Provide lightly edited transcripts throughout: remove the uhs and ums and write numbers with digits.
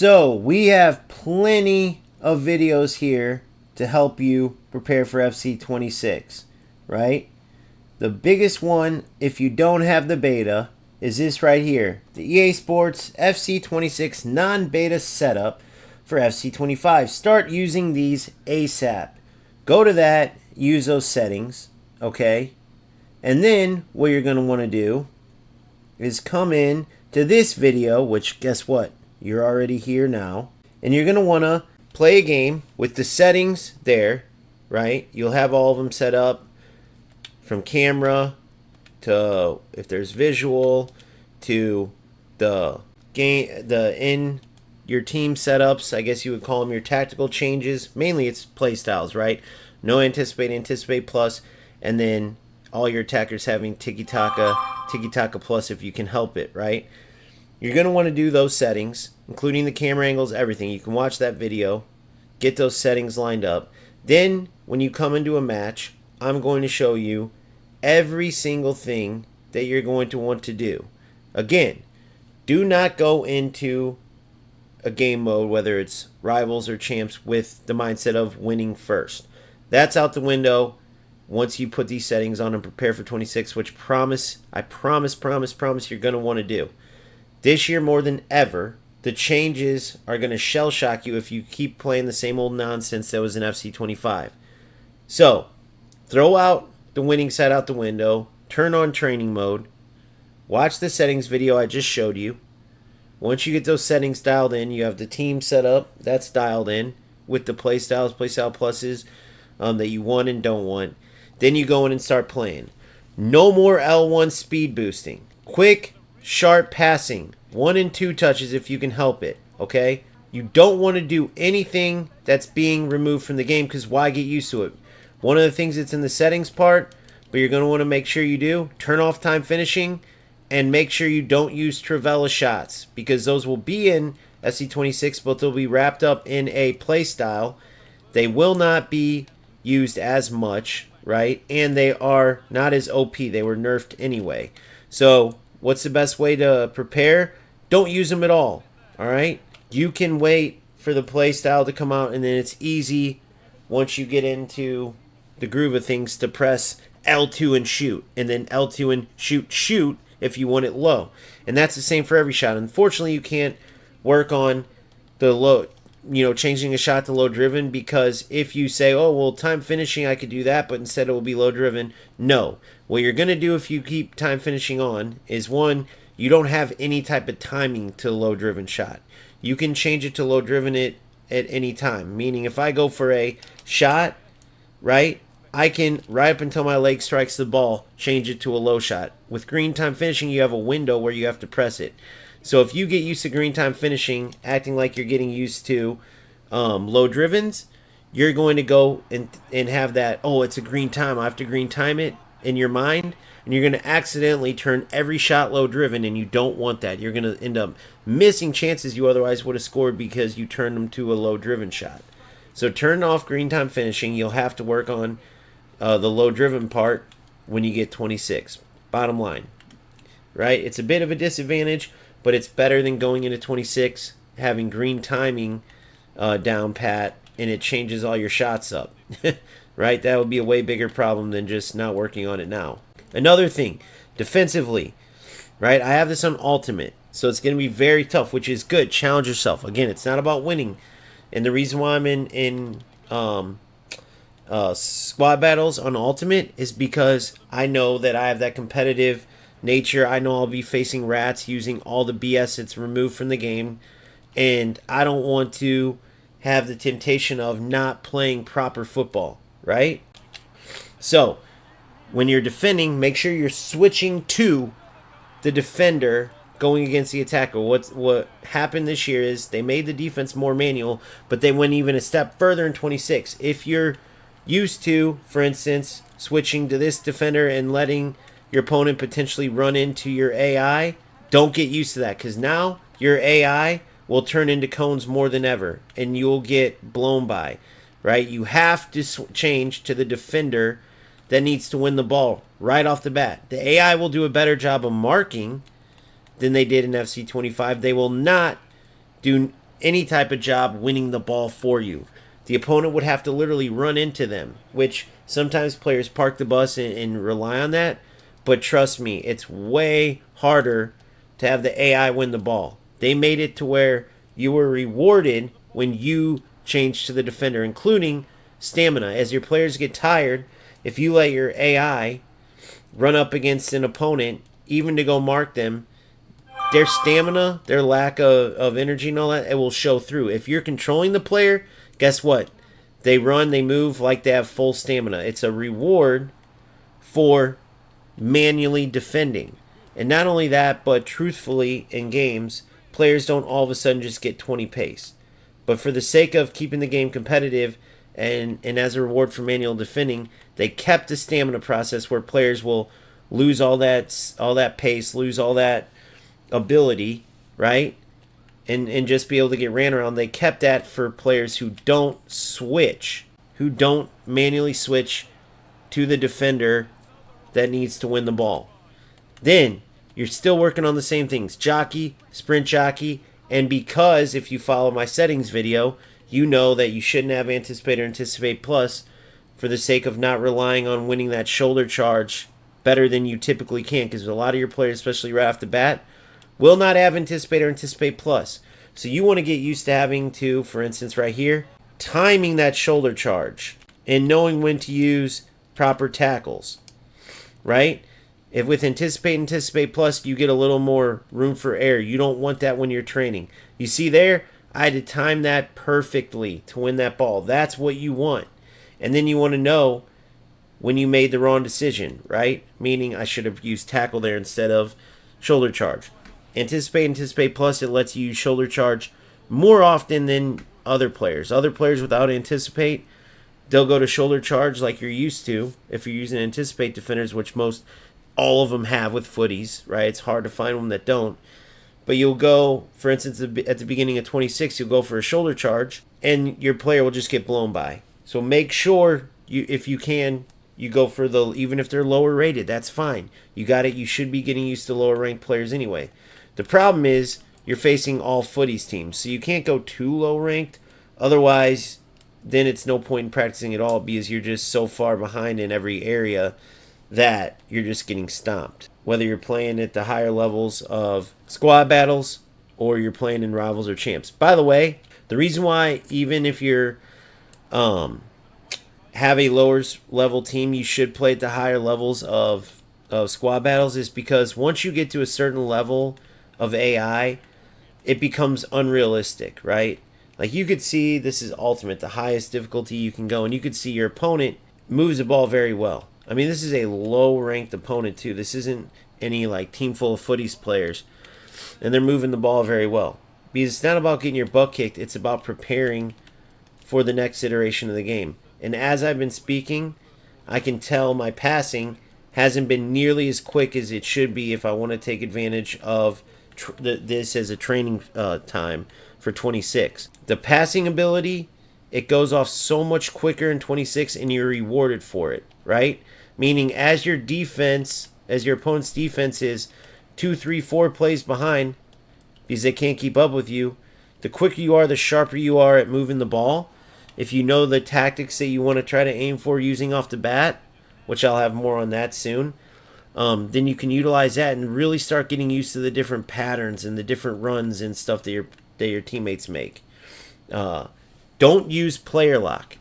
So we have plenty of videos here to help you prepare for FC26, right? The biggest one, if you don't have the beta, is this right here. The EA Sports FC26 non-beta setup for FC25. Start using these ASAP. Go to that, use those settings, okay? And then what you're going to want to do is come in to this video, which guess what? You're already here now. And you're going to want to play a game with the settings there, right? You'll have all of them set up from camera to if there's visual to the game, in your team setups. I guess you would call them your tactical changes. Mainly it's play styles, right? No anticipate plus, and then all your attackers having tiki-taka plus if you can help it, right? You're going to want to do those settings, including the camera angles, everything. You can watch that video, get those settings lined up. Then, when you come into a match, I'm going to show you every single thing that you're going to want to do. Again, do not go into a game mode, whether it's rivals or champs, with the mindset of winning first. That's out the window once you put these settings on and prepare for 26, which I promise you're going to want to do. This year more than ever, the changes are going to shell shock you if you keep playing the same old nonsense that was in FC25. So, throw out the winning side out the window, turn on training mode, watch the settings video I just showed you. Once you get those settings dialed in, you have the team set up, that's dialed in with the playstyle pluses that you want and don't want. Then you go in and start playing. No more L1 speed boosting. Quick, sharp passing. 1 and 2 touches if you can help it, okay? You don't want to do anything that's being removed from the game, because why get used to it? One of the things that's in the settings part, but you're going to want to make sure you do, turn off time finishing and make sure you don't use Trivela shots, because those will be in FC26, but they'll be wrapped up in a play style. They will not be used as much, right? And they are not as OP. They were nerfed anyway. So what's the best way to prepare? Don't use them at all, all right? You can wait for the play style to come out, and then it's easy once you get into the groove of things to press L2 and shoot, and then L2 and shoot if you want it low. And that's the same for every shot. Unfortunately, you can't work on the low, changing a shot to low driven, because if you say, oh, well, time finishing, I could do that, but instead it will be low driven. No. What you're going to do if you keep time finishing on is, one, you don't have any type of timing to low driven shot. You can change it to low driven at any time. Meaning if I go for a shot, right, I can, right up until my leg strikes the ball, change it to a low shot. With green time finishing, you have a window where you have to press it. So if you get used to green time finishing, acting like you're getting used to low drivens, you're going to go and have that, oh, it's a green time, I have to green time it in your mind, and you're going to accidentally turn every shot low driven, and you don't want that. You're going to end up missing chances you otherwise would have scored because you turned them to a low driven shot. So turn off green time finishing. You'll have to work on the low driven part when you get 26. Bottom line, right? It's a bit of a disadvantage, but it's better than going into 26 having green timing down pat, and it changes all your shots up. Right? That would be a way bigger problem than just not working on it now. Another thing, defensively, right? I have this on Ultimate, so it's going to be very tough, which is good. Challenge yourself. Again, it's not about winning. And the reason why I'm in squad battles on Ultimate is because I know that I have that competitive nature. I know I'll be facing rats using all the BS that's removed from the game, and I don't want to have the temptation of not playing proper football, right? So when you're defending, make sure you're switching to the defender going against the attacker. What happened this year is they made the defense more manual, but they went even a step further in 26. If you're used to, for instance, switching to this defender and letting your opponent potentially run into your AI, don't get used to that, because now your AI will turn into cones more than ever, and you'll get blown by, right? You have to change to the defender that needs to win the ball right off the bat. The AI will do a better job of marking than they did in FC25. They will not do any type of job winning the ball for you. The opponent would have to literally run into them, which sometimes players park the bus and rely on that. But trust me, it's way harder to have the AI win the ball. They made it to where you were rewarded when you changed to the defender, including stamina. As your players get tired, if you let your AI run up against an opponent, even to go mark them, their stamina, their lack of energy and all that, it will show through. If you're controlling the player, guess what? They run, they move like they have full stamina. It's a reward for manually defending. And not only that, but truthfully, in games, players don't all of a sudden just get 20 pace. But for the sake of keeping the game competitive and as a reward for manual defending, they kept the stamina process where players will lose all that pace, lose all that ability, right? And just be able to get ran around. They kept that for players who don't switch, who don't manually switch to the defender that needs to win the ball. Then you're still working on the same things: jockey, sprint jockey, and because if you follow my settings video, you know that you shouldn't have anticipate or anticipate plus for the sake of not relying on winning that shoulder charge better than you typically can, because a lot of your players, especially right off the bat, will not have anticipate or anticipate plus. So you want to get used to having to, for instance right here, timing that shoulder charge and knowing when to use proper tackles, right? If with anticipate plus, you get a little more room for error. You don't want that when you're training. You see there, I had to time that perfectly to win that ball. That's what you want. And then you want to know when you made the wrong decision, right? Meaning I should have used tackle there instead of shoulder charge. Anticipate plus, it lets you use shoulder charge more often than other players. Other players without anticipate, they'll go to shoulder charge like you're used to if you're using anticipate defenders, which all of them have with footies, right? It's hard to find them that don't. But you'll go, for instance, at the beginning of 26, you'll go for a shoulder charge, and your player will just get blown by. So make sure, if you can, you go for even if they're lower rated, that's fine. You got it. You should be getting used to lower ranked players anyway. The problem is you're facing all footies teams, so you can't go too low ranked. Otherwise, then it's no point in practicing at all because you're just so far behind in every area that you're just getting stomped. Whether you're playing at the higher levels of squad battles or you're playing in rivals or champs. By the way, the reason why even if you're have a lower level team, you should play at the higher levels of squad battles is because once you get to a certain level of AI, it becomes unrealistic, right? Like you could see, this is ultimate, the highest difficulty you can go, and you could see your opponent moves the ball very well. I mean, this is a low-ranked opponent too. This isn't any like team full of footies players, and they're moving the ball very well. Because it's not about getting your butt kicked, it's about preparing for the next iteration of the game. And as I've been speaking, I can tell my passing hasn't been nearly as quick as it should be if I want to take advantage of this as a training time for 26. The passing ability, it goes off so much quicker in 26 and you're rewarded for it, right? Meaning as your opponent's defense is 2, 3, 4 plays behind because they can't keep up with you, the quicker you are, the sharper you are at moving the ball. If you know the tactics that you want to try to aim for using off the bat, which I'll have more on that soon, then you can utilize that and really start getting used to the different patterns and the different runs and stuff that your teammates make. Don't use player lock.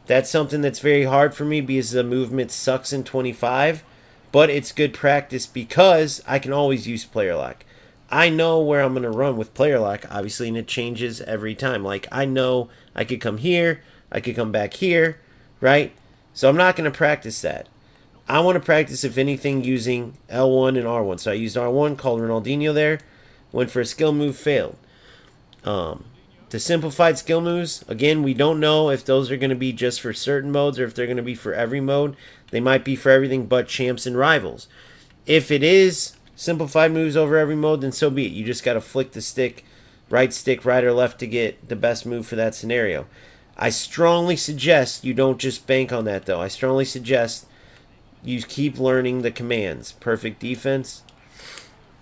That's something that's very hard for me because the movement sucks in 25, but it's good practice because I can always use player lock. I know where I'm going to run with player lock, obviously, and it changes every time. Like, I know I could come here, I could come back here, right? So I'm not going to practice that. I want to practice, if anything, using L1 and R1. So I used R1, called Ronaldinho there, went for a skill move, failed. The simplified skill moves, again, we don't know if those are going to be just for certain modes or if they're going to be for every mode. They might be for everything but champs and rivals. If it is simplified moves over every mode, then so be it. You just got to flick the stick, right or left to get the best move for that scenario. I strongly suggest you don't just bank on that, though. I strongly suggest you keep learning the commands. Perfect defense.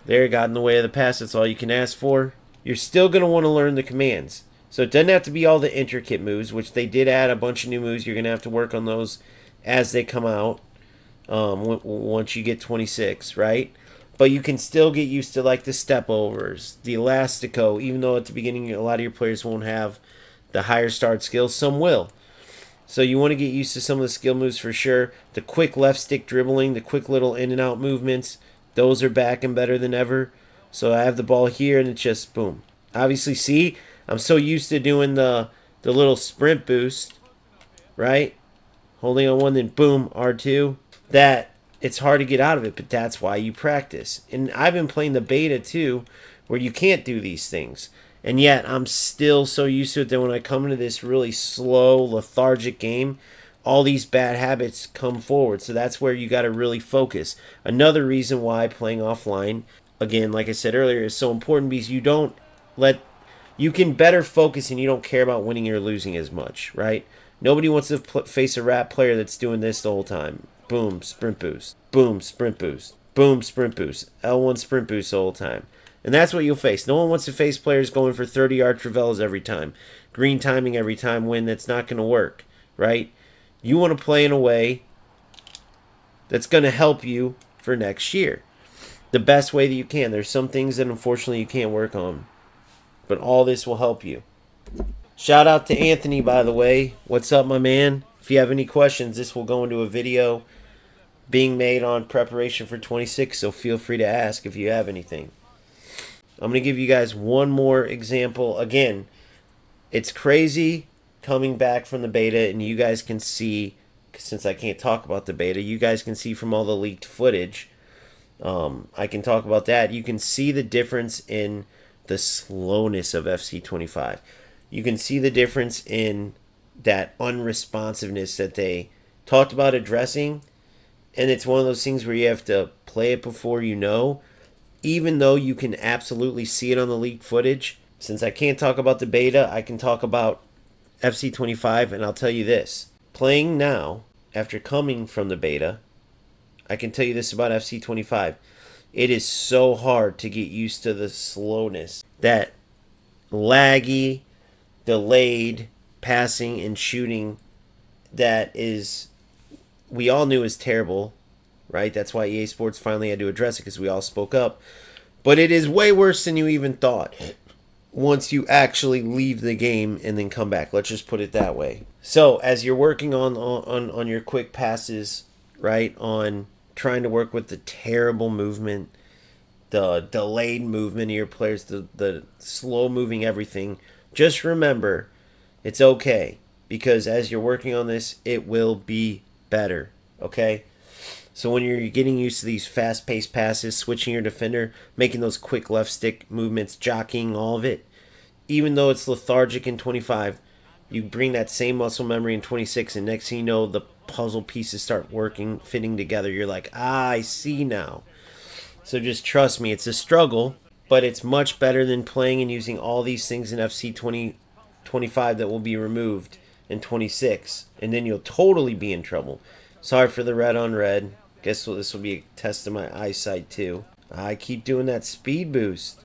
There, got in the way of the pass. That's all you can ask for. you're still going to want to learn the commands. So it doesn't have to be all the intricate moves, which they did add a bunch of new moves. You're going to have to work on those as they come out once you get 26, right? But you can still get used to like the step overs, the elastico, even though at the beginning a lot of your players won't have the higher start skills. Some will. So you want to get used to some of the skill moves for sure. The quick left stick dribbling, the quick little in and out movements, those are back and better than ever. So I have the ball here and it's just boom. Obviously, see, I'm so used to doing the little sprint boost, right? Holding on one, then boom, R2, that it's hard to get out of it, but that's why you practice. And I've been playing the beta too, where you can't do these things. And yet I'm still so used to it that when I come into this really slow, lethargic game, all these bad habits come forward. So that's where you got to really focus. Another reason why playing offline, again, like I said earlier, is so important, because you can better focus and you don't care about winning or losing as much, right? Nobody wants to face a rap player that's doing this the whole time. Boom, sprint boost. Boom, sprint boost. Boom, sprint boost. L1 sprint boost the whole time. And that's what you'll face. No one wants to face players going for 30-yard travellas every time. Green timing every time when that's not going to work, right? You want to play in a way that's going to help you for next year. The best way that you can. There's some things that unfortunately you can't work on. But all this will help you. Shout out to Anthony, by the way. What's up, my man? If you have any questions, this will go into a video being made on preparation for 26, so feel free to ask if you have anything. I'm going to give you guys one more example. Again, it's crazy coming back from the beta, and you guys can see, since I can't talk about the beta, you guys can see from all the leaked footage. I can talk about that. You can see the difference in the slowness of FC25. You can see the difference in that unresponsiveness that they talked about addressing. And it's one of those things where you have to play it before you know. Even though you can absolutely see it on the leaked footage. Since I can't talk about the beta, I can talk about FC25. And I'll tell you this. Playing now, after coming from the beta, I can tell you this about FC25. It is so hard to get used to the slowness. That laggy, delayed passing and shooting that is, we all knew is terrible, right? That's why EA Sports finally had to address it, because we all spoke up. But it is way worse than you even thought once you actually leave the game and then come back. Let's just put it that way. So as you're working on your quick passes, right, on trying to work with the terrible movement, the delayed movement of your players, the slow moving everything, just remember, it's okay. Because as you're working on this, it will be better, okay? So when you're getting used to these fast-paced passes, switching your defender, making those quick left stick movements, jockeying, all of it, even though it's lethargic in 25, you bring that same muscle memory in 26, and next thing you know, the puzzle pieces start working, fitting together. You're like, I see now. So just trust me, it's a struggle, but it's much better than playing and using all these things in FC 25 that will be removed in 26, and then you'll totally be in trouble. Sorry for the red on red. Guess what? This will be a test of my eyesight too. I keep doing that speed boost.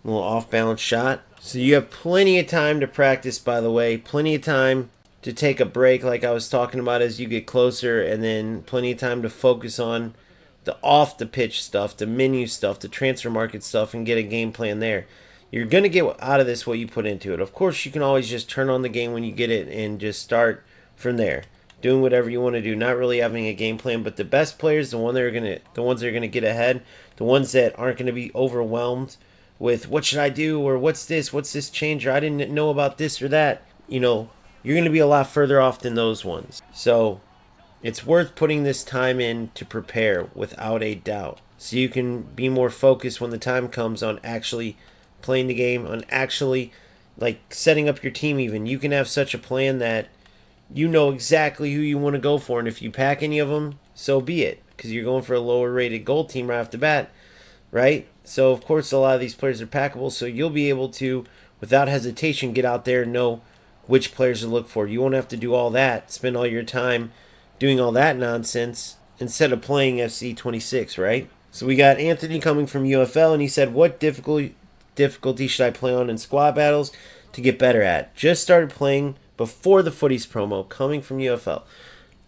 A little off-balance shot. So you have plenty of time to practice, by the way. Plenty of time to take a break like I was talking about as you get closer, and then plenty of time to focus on the off-the-pitch stuff, the menu stuff, the transfer market stuff, and get a game plan there. You're going to get out of this what you put into it. Of course, you can always just turn on the game when you get it and just start from there, doing whatever you want to do, not really having a game plan. But the best players, the ones that are going to get ahead, the ones that aren't going to be overwhelmed with what should I do, or what's this change, or I didn't know about this or that, you're going to be a lot further off than those ones. So it's worth putting this time in to prepare without a doubt, so you can be more focused when the time comes on actually playing the game, on actually like setting up your team. Even you can have such a plan that you know exactly who you want to go for, and if you pack any of them, so be it, because you're going for a lower rated gold team right off the bat, right? So of course a lot of these players are packable, so you'll be able to without hesitation get out there and know which players to look for. You won't have to do all that, spend all your time doing all that nonsense instead of playing FC26, right? So we got Anthony coming from UFL, and he said, what difficulties difficulty should I play on in squad battles to get better at? Just started playing before the Footies promo coming from UFL.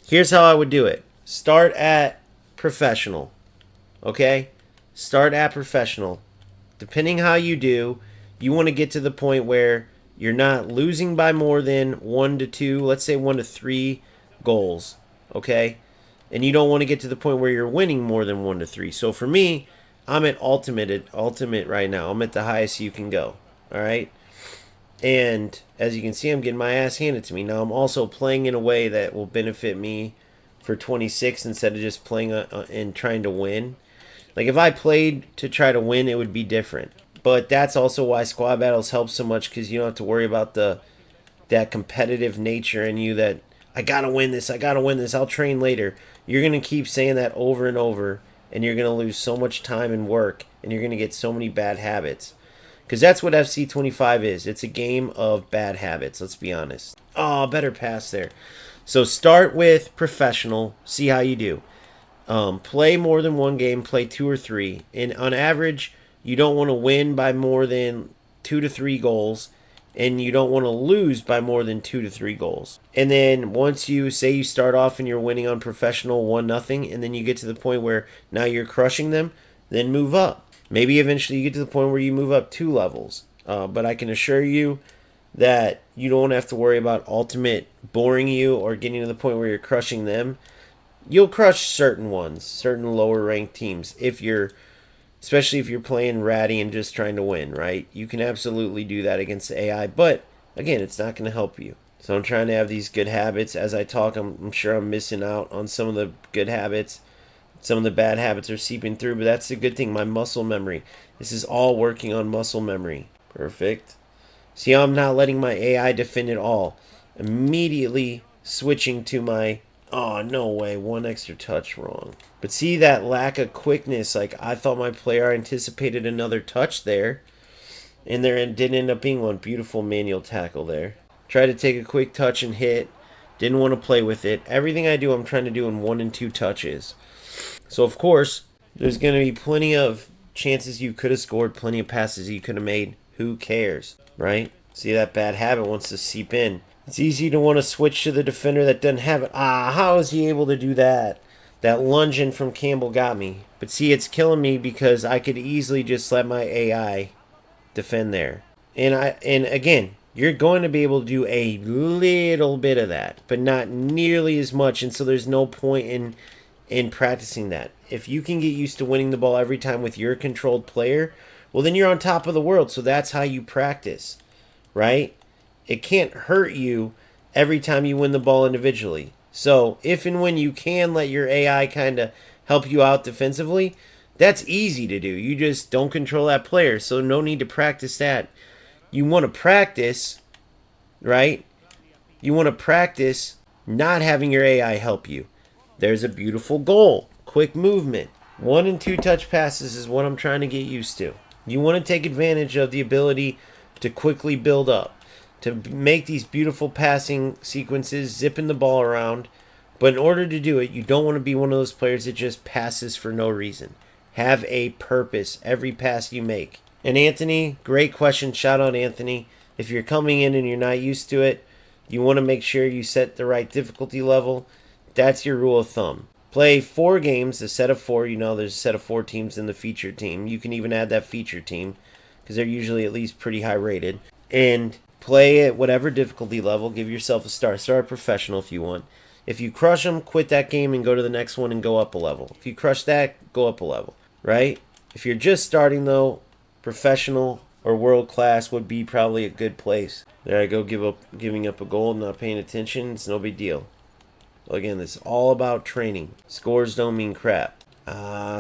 Here's how I would do it. Start at professional. Okay? Start at professional. Depending how you do, you want to get to the point where you're not losing by more than 1 to 2, let's say 1 to 3 goals. Okay? And you don't want to get to the point where you're winning more than 1 to 3. So for me, I'm at ultimate right now. I'm at the highest you can go. All right? And as you can see, I'm getting my ass handed to me. Now I'm also playing in a way that will benefit me for 26 instead of just playing and trying to win. Like if I played to try to win, it would be different. But that's also why squad battles help so much, because you don't have to worry about that competitive nature in you that I gotta win this, I'll train later. You're gonna keep saying that over and over, and you're gonna lose so much time and work, and you're gonna get so many bad habits. Because that's what FC25 is. It's a game of bad habits, let's be honest. Oh, better pass there. So start with professional, see how you do. Play more than one game, play 2 or 3. And on average, you don't want to win by more than 2 to 3 goals, and you don't want to lose by more than 2 to 3 goals. And then once you say you start off and you're winning on professional 1-0, and then you get to the point where now you're crushing them, then move up. Maybe eventually you get to the point where you move up 2 levels. But I can assure you that you don't have to worry about ultimate boring you or getting to the point where you're crushing them. You'll crush certain ones, certain lower ranked teams, especially if you're playing ratty and just trying to win, right? You can absolutely do that against the AI, but again, it's not going to help you. So I'm trying to have these good habits. As I talk, I'm sure I'm missing out on some of the good habits. Some of the bad habits are seeping through, but that's the good thing, my muscle memory. This is all working on muscle memory. Perfect. See how I'm not letting my AI defend at all. Immediately switching to my... Oh, no way. 1 extra touch wrong. But see that lack of quickness. Like, I thought my player anticipated another touch there. And there didn't end up being one. Beautiful manual tackle there. Tried to take a quick touch and hit. Didn't want to play with it. Everything I do, I'm trying to do in 1 and 2 touches. So, of course, there's going to be plenty of chances you could have scored. Plenty of passes you could have made. Who cares, right? See, that bad habit wants to seep in. It's easy to want to switch to the defender that doesn't have it. How is he able to do that? That lunging from Campbell got me. But see, it's killing me because I could easily just let my AI defend there. And again, you're going to be able to do a little bit of that, but not nearly as much. And so there's no point in practicing that. If you can get used to winning the ball every time with your controlled player, well, then you're on top of the world. So that's how you practice, right? It can't hurt you every time you win the ball individually. So if and when you can let your AI kind of help you out defensively, that's easy to do. You just don't control that player, so no need to practice that. You want to practice, right? You want to practice not having your AI help you. There's a beautiful goal. Quick movement. 1 and 2 touch passes is what I'm trying to get used to. You want to take advantage of the ability to quickly build up, to make these beautiful passing sequences, zipping the ball around. But in order to do it, you don't want to be one of those players that just passes for no reason. Have a purpose every pass you make. And Anthony, great question. Shout out Anthony. If you're coming in and you're not used to it, you want to make sure you set the right difficulty level. That's your rule of thumb. Play 4 games, a set of 4. You know there's a set of 4 teams in the feature team. You can even add that feature team because they're usually at least pretty high rated. And play at whatever difficulty level. Give yourself a star. Start professional if you want. If you crush them, quit that game and go to the next one and go up a level. If you crush that, go up a level, right? If you're just starting, though, professional or world class would be probably a good place. There I go, giving up a goal, not paying attention. It's no big deal. Again, it's all about training. Scores don't mean crap.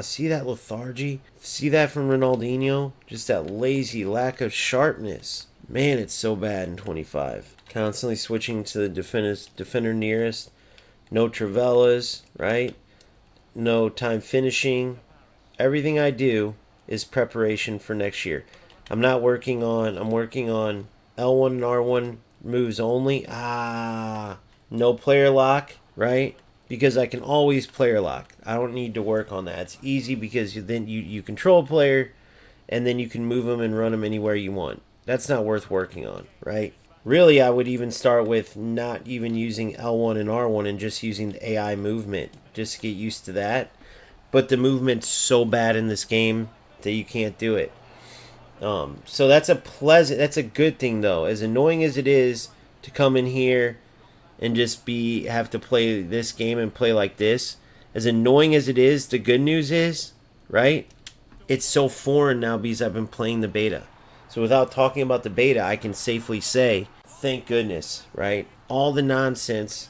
See that lethargy? See that from Ronaldinho? Just that lazy lack of sharpness. Man, it's so bad in 25. Constantly switching to the defender nearest. No Travellas, right? No time finishing. Everything I do is preparation for next year. I'm working on L1 and R1 moves only. No player lock, right? Because I can always player lock. I don't need to work on that. It's easy because then you control a player and then you can move them and run them anywhere you want. That's not worth working on, right? Really, I would even start with not even using L1 and R1 and just using the AI movement, just to get used to that. But the movement's so bad in this game that you can't do it. So that's a good thing though. As annoying as it is to come in here and just have to play this game and play like this, as annoying as it is, the good news is, right? It's so foreign now because I've been playing the beta. So without talking about the beta, I can safely say, thank goodness, right? All the nonsense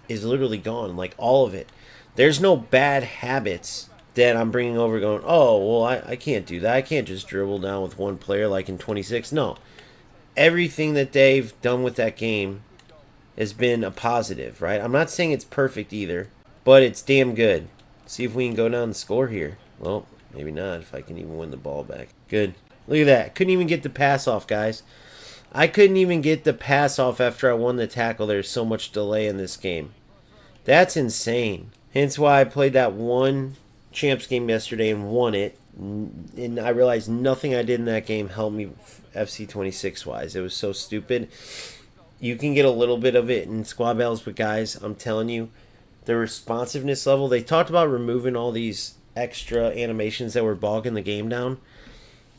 is literally gone, like all of it. There's no bad habits that I'm bringing over going, oh, well, I can't do that. I can't just dribble down with one player like in 26. No. Everything that they've done with that game has been a positive, right? I'm not saying it's perfect either, but it's damn good. See if we can go down and score here. Well, maybe not if I can even win the ball back. Good. Look at that. Couldn't even get the pass off, guys. I couldn't even get the pass off after I won the tackle. There's so much delay in this game. That's insane. Hence why I played that one champs game yesterday and won it. And I realized nothing I did in that game helped me FC26 wise. It was so stupid. You can get a little bit of it in squad battles, but guys, I'm telling you, the responsiveness level, they talked about removing all these extra animations that were bogging the game down.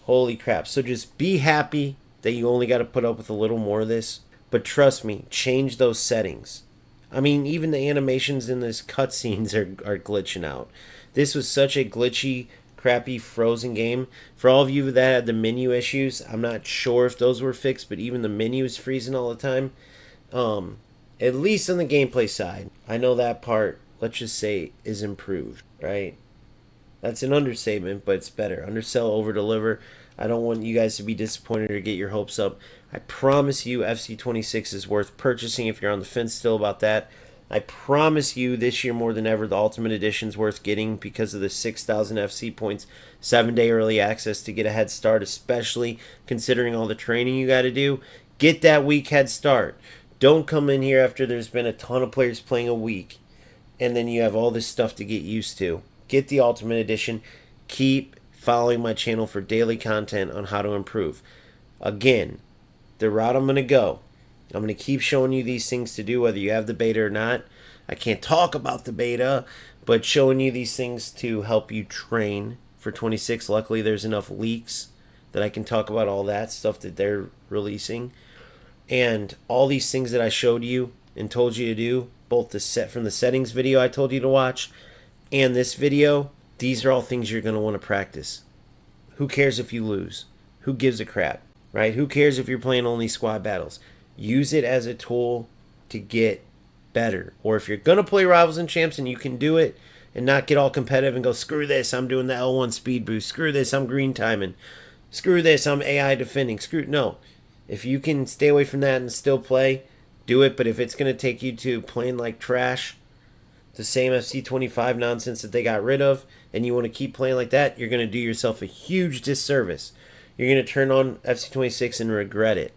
Holy crap. So just be happy that you only got to put up with a little more of this. But trust me, change those settings. I mean, even the animations in this cutscenes are glitching out. This was such a glitchy, crappy, frozen game. For all of you that had the menu issues, I'm not sure if those were fixed, but even the menu is freezing all the time. At least on the gameplay side, I know that part, let's just say, is improved, right? That's an understatement, but it's better. Undersell, over-deliver. I don't want you guys to be disappointed or get your hopes up. I promise you FC26 is worth purchasing if you're on the fence still about that. I promise you this year more than ever the Ultimate Edition is worth getting because of the 6,000 FC points, 7-day early access to get a head start, especially considering all the training you got to do. Get that week head start. Don't come in here after there's been a ton of players playing a week and then you have all this stuff to get used to. Get the Ultimate Edition. Keep following my channel for daily content on how to improve. Again, the route I'm going to go, I'm going to keep showing you these things to do whether you have the beta or not. I can't talk about the beta, but showing you these things to help you train for 26. Luckily, there's enough leaks that I can talk about all that stuff that they're releasing. And all these things that I showed you and told you to do, both the set from the settings video I told you to watch and this video, these are all things you're going to want to practice. Who cares if you lose? Who gives a crap, right? Who cares if you're playing only squad battles? Use it as a tool to get better. Or if you're going to play Rivals and Champs and you can do it and not get all competitive and go, screw this, I'm doing the L1 speed boost. Screw this, I'm green timing. Screw this, I'm AI defending. No. If you can stay away from that and still play, do it. But if it's going to take you to playing like trash, the same FC25 nonsense that they got rid of, and you want to keep playing like that, you're going to do yourself a huge disservice. You're going to turn on FC26 and regret it.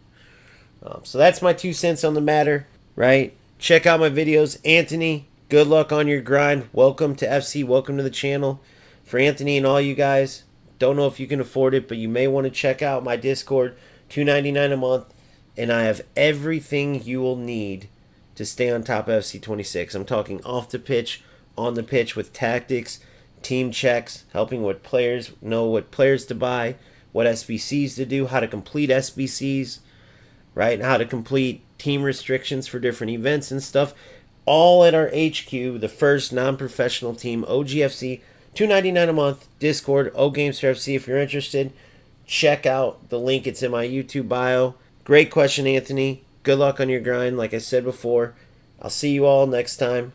So that's my 2 cents on the matter, right? Check out my videos. Anthony, good luck on your grind. Welcome to FC. Welcome to the channel. For Anthony and all you guys, don't know if you can afford it, but you may want to check out my Discord, $2.99 a month, and I have everything you will need to stay on top of FC26. I'm talking off the pitch, on the pitch with tactics, team checks, helping what players know what players to buy, what SBCs to do, how to complete SBCs, right? How to complete team restrictions for different events and stuff. All at our HQ, the first non-professional team, OGFC, $2.99 a month, Discord, OGamesFC. If you're interested, check out the link. It's in my YouTube bio. Great question, Anthony. Good luck on your grind. Like I said before, I'll see you all next time.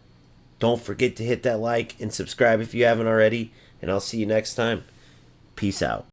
Don't forget to hit that like and subscribe if you haven't already. And I'll see you next time. Peace out.